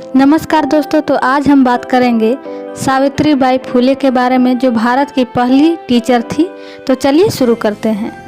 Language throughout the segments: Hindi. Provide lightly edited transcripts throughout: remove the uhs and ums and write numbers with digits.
नमस्कार दोस्तों, तो आज हम बात करेंगे सावित्रीबाई फुले के बारे में, जो भारत की पहली टीचर थी। तो चलिए शुरू करते हैं।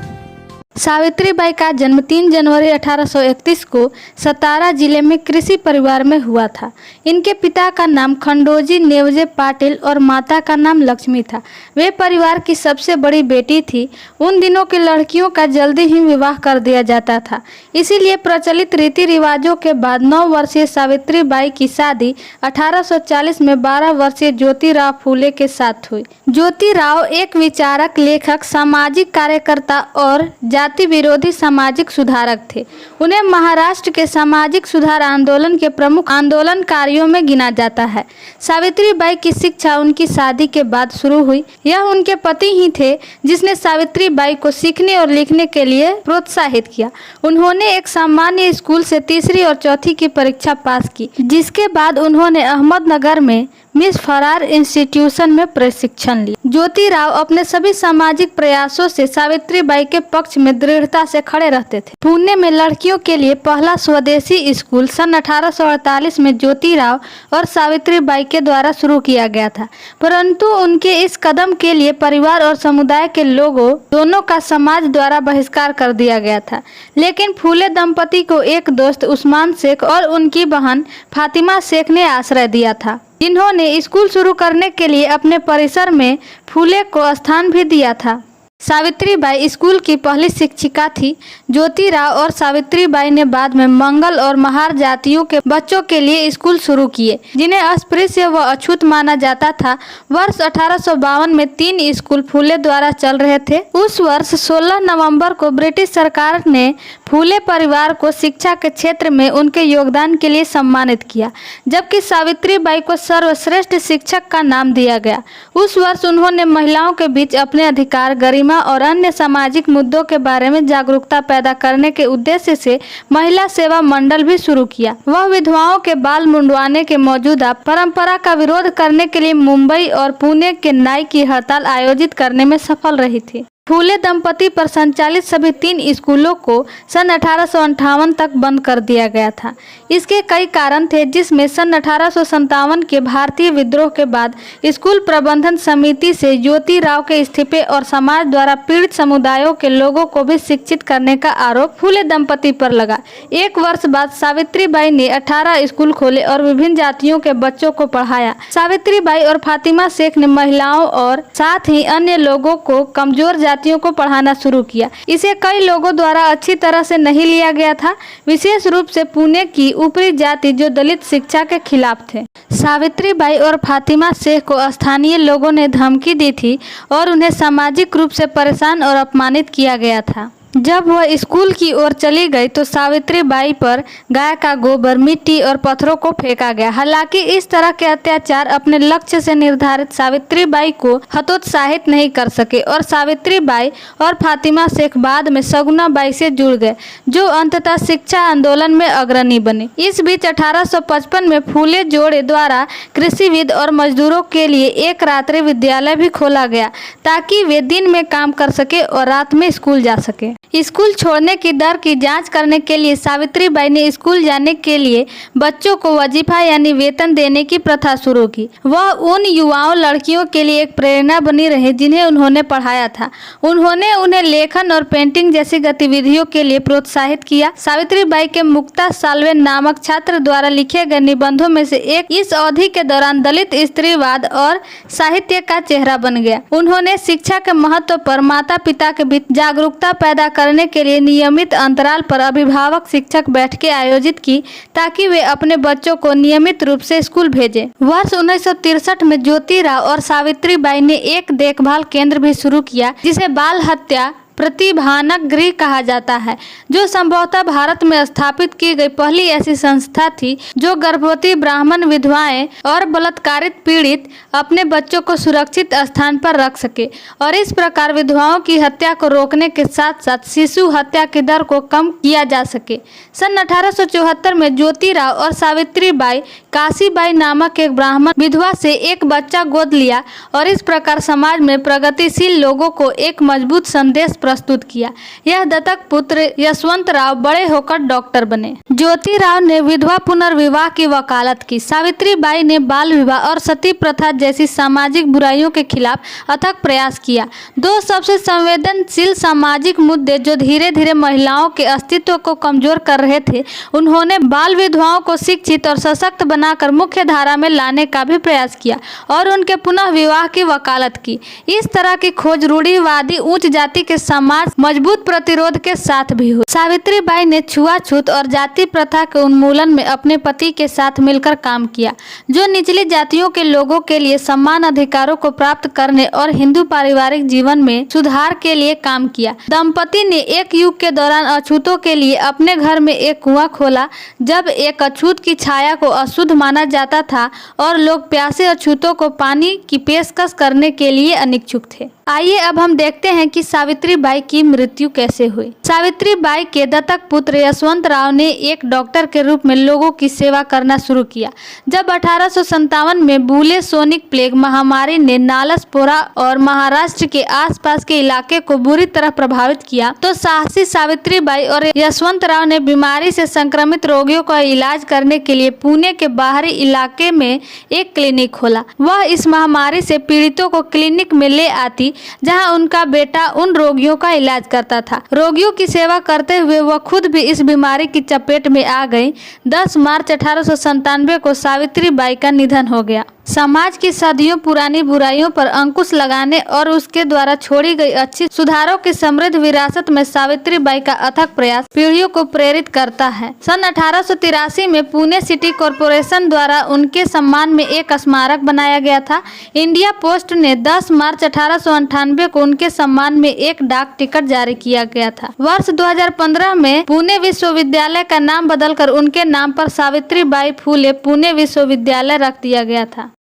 सावित्रीबाई का जन्म 3 जनवरी 1831 को सतारा जिले में कृषि परिवार में हुआ था। इनके पिता का नाम खंडोजी नेवजे पाटिल और माता का नाम लक्ष्मी था। वे परिवार की सबसे बड़ी बेटी थी। उन दिनों की लड़कियों का जल्दी ही विवाह कर दिया जाता था, इसीलिए प्रचलित रीति रिवाजों के बाद 9 वर्षीय सावित्रीबाई की शादी 1840 में 12 वर्षीय ज्योतिराव फुले के साथ हुई। ज्योतिराव एक विचारक, लेखक, सामाजिक कार्यकर्ता और जाति विरोधी सामाजिक सुधारक थे। उन्हें महाराष्ट्र के सामाजिक सुधार आंदोलन के प्रमुख आंदोलनकारियों में गिना जाता है। सावित्रीबाई की शिक्षा उनकी शादी के बाद शुरू हुई। यह उनके पति ही थे जिसने सावित्रीबाई को सीखने और लिखने के लिए प्रोत्साहित किया। उन्होंने एक सामान्य स्कूल से तीसरी और चौथी की परीक्षा पास की, जिसके बाद उन्होंने अहमदनगर में मिस फरार इंस्टीट्यूशन में प्रशिक्षण लिया। ज्योतिराव अपने सभी सामाजिक प्रयासों से सावित्रीबाई के पक्ष में दृढ़ता से खड़े रहते थे। पुणे में लड़कियों के लिए पहला स्वदेशी स्कूल सन 1848 में ज्योतिराव और सावित्रीबाई के द्वारा शुरू किया गया था, परंतु उनके इस कदम के लिए परिवार और समुदाय के लोगों दोनों का समाज द्वारा बहिष्कार कर दिया गया था। लेकिन फूले दंपति को एक दोस्त उस्मान शेख और उनकी बहन फातिमा शेख ने आश्रय दिया था, जिन्होंने स्कूल शुरू करने के लिए अपने परिसर में फूले को स्थान भी दिया था। सावित्रीबाई स्कूल की पहली शिक्षिका थी। ज्योतिराव और सावित्रीबाई ने बाद में मंगल और महार जातियों के बच्चों के लिए स्कूल शुरू किए, जिन्हें अस्पृश्य व अछूत माना जाता था। वर्ष 1852 में 3 स्कूल फूले द्वारा चल रहे थे। उस वर्ष 16 नवंबर को ब्रिटिश सरकार ने फूले परिवार को शिक्षा के क्षेत्र में उनके योगदान के लिए सम्मानित किया, जबकि सावित्रीबाई को सर्वश्रेष्ठ शिक्षक का नाम दिया गया। उस वर्ष उन्होंने महिलाओं के बीच अपने अधिकार, गरिमा और अन्य सामाजिक मुद्दों के बारे में जागरूकता पैदा करने के उद्देश्य से महिला सेवा मंडल भी शुरू किया। वह विधवाओं के बाल मुंडवाने के मौजूदा परंपरा का विरोध करने के लिए मुंबई और पुणे के नाई की हड़ताल आयोजित करने में सफल रही थी। फूले दंपति पर संचालित सभी 3 स्कूलों को सन 1858 तक बंद कर दिया गया था। इसके कई कारण थे, जिसमें सन 1857 के भारतीय विद्रोह के बाद स्कूल प्रबंधन समिति से ज्योतिराव के इस्तीफे और समाज द्वारा पीड़ित समुदायों के लोगों को भी शिक्षित करने का आरोप फूले दंपति पर लगा। 1 वर्ष बाद सावित्रीबाई ने 18 स्कूल खोले और विभिन्न जातियों के बच्चों को पढ़ाया। सावित्रीबाई और फातिमा शेख ने महिलाओं और साथ ही अन्य लोगों को, कमजोर जातियों को पढ़ाना शुरू किया। इसे कई लोगों द्वारा अच्छी तरह से नहीं लिया गया था, विशेष रूप से पुणे की ऊपरी जाति जो दलित शिक्षा के खिलाफ थे। सावित्रीबाई और फातिमा शेख को स्थानीय लोगों ने धमकी दी थी और उन्हें सामाजिक रूप से परेशान और अपमानित किया गया था। जब वह स्कूल की ओर चली गई तो सावित्रीबाई पर गाय का गोबर, मिट्टी और पत्थरों को फेंका गया। हालांकि इस तरह के अत्याचार अपने लक्ष्य से निर्धारित सावित्रीबाई को हतोत्साहित नहीं कर सके और सावित्रीबाई और फातिमा शेख बाद में सगुनाबाई से जुड़ गए, जो अंततः शिक्षा आंदोलन में अग्रणी बने। इस बीच 1855 में फूले जोड़े द्वारा कृषिविद और मजदूरों के लिए एक रात्रि विद्यालय भी खोला गया, ताकि वे दिन में काम कर सके और रात में स्कूल जा सके। स्कूल छोड़ने की दर की जांच करने के लिए सावित्रीबाई ने स्कूल जाने के लिए बच्चों को वजीफा यानी वेतन देने की प्रथा शुरू की। वह उन युवाओं लड़कियों के लिए एक प्रेरणा बनी रही जिन्हें उन्होंने पढ़ाया था। उन्होंने उन्हें लेखन और पेंटिंग जैसी गतिविधियों के लिए प्रोत्साहित किया। सावित्रीबाई के मुक्ता साल्वे नामक छात्र द्वारा लिखे गए निबंधों में से एक इस अवधि के दौरान दलित स्त्रीवाद और साहित्य का चेहरा बन गया। उन्होंने शिक्षा के महत्व पर माता पिता के बीच जागरूकता पैदा करने के लिए नियमित अंतराल पर अभिभावक शिक्षक बैठकें आयोजित की, ताकि वे अपने बच्चों को नियमित रूप से स्कूल भेजें। वर्ष 1963 में ज्योतिराव और सावित्रीबाई ने एक देखभाल केंद्र भी शुरू किया, जिसे बाल हत्या प्रतिभानक गृह कहा जाता है, जो संभवतः भारत में स्थापित की गई पहली ऐसी संस्था थी जो गर्भवती ब्राह्मण विधवाएं और बलात्कारित पीड़ित अपने बच्चों को सुरक्षित स्थान पर रख सके और इस प्रकार विधवाओं की हत्या को रोकने के साथ साथ शिशु हत्या की दर को कम किया जा सके। सन 1874 में ज्योतिराव और सावित्रीबाई काशीबाई नामक एक ब्राह्मण विधवा से एक बच्चा गोद लिया और इस प्रकार समाज में प्रगतिशील लोगों को एक मजबूत संदेश प्रस्तुत किया। यह दत्तक पुत्र यशवंतराव बड़े होकर डॉक्टर बने। ज्योतिराव ने विधवा पुनर्विवाह की वकालत की। सावित्रीबाई ने बाल विवाह और सती प्रथा जैसी सामाजिक बुराइयों के खिलाफ अथक प्रयास किया। दो सबसे संवेदनशील सामाजिक मुद्दे जो धीरे धीरे महिलाओं के अस्तित्व को कमजोर कर रहे थे, उन्होंने बाल विधवाओं को शिक्षित और सशक्त बनाकर मुख्य धारा में लाने का भी प्रयास किया और उनके पुनः विवाह की वकालत की। इस तरह की खोज रूढ़िवादी उच्च जाति के समाज मजबूत प्रतिरोध के साथ भी हुई। सावित्रीबाई ने छुआछूत और जाति प्रथा के उन्मूलन में अपने पति के साथ मिलकर काम किया, जो निचली जातियों के लोगों के लिए समान अधिकारों को प्राप्त करने और हिंदू पारिवारिक जीवन में सुधार के लिए काम किया। दंपति ने एक युग के दौरान अछूतों के लिए अपने घर में एक कुआं खोला, जब एक अछूत की छाया को अशुद्ध माना जाता था और लोग प्यासे अछूतों को पानी की पेशकश करने के लिए अनिच्छुक थे। आइए अब हम देखते हैं कि सावित्रीबाई की मृत्यु कैसे हुई। सावित्रीबाई के दत्तक पुत्र यशवंतराव ने एक डॉक्टर के रूप में लोगों की सेवा करना शुरू किया। जब 1857 में बुले सोनिक प्लेग महामारी ने नालसपोरा और महाराष्ट्र के आसपास के इलाके को बुरी तरह प्रभावित किया, तो साहसी सावित्रीबाई और यशवंतराव ने बीमारी से संक्रमित रोगियों का इलाज करने के लिए पुणे के बाहरी इलाके में एक क्लिनिक खोला। वह इस महामारी से पीड़ितों को क्लिनिक में ले आती, जहां उनका बेटा उन रोगियों का इलाज करता था। रोगियों की सेवा करते हुए वह खुद भी इस बीमारी की चपेट में आ गई। 10 मार्च 1897 को सावित्रीबाई का निधन हो गया। समाज की सदियों पुरानी बुराइयों पर अंकुश लगाने और उसके द्वारा छोड़ी गई अच्छी सुधारों की समृद्ध विरासत में सावित्रीबाई का अथक प्रयास पीढ़ियों को प्रेरित करता है। सन 1883 में पुणे सिटी कॉरपोरेशन द्वारा उनके सम्मान में एक स्मारक बनाया गया था। इंडिया पोस्ट ने 10 मार्च 1898 को उनके सम्मान में एक डाक टिकट जारी किया गया था। वर्ष 2015 में पुणे विश्वविद्यालय का नाम बदलकर उनके नाम पर सावित्रीबाई फुले पुणे विश्वविद्यालय रख दिया गया था।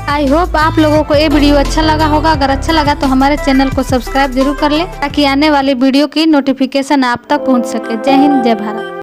आई होप आप लोगों को ये वीडियो अच्छा लगा होगा। अगर अच्छा लगा तो हमारे चैनल को सब्सक्राइब जरूर कर ले, ताकि आने वाली वीडियो की नोटिफिकेशन आप तक पहुंच सके। जय हिंद, जय भारत।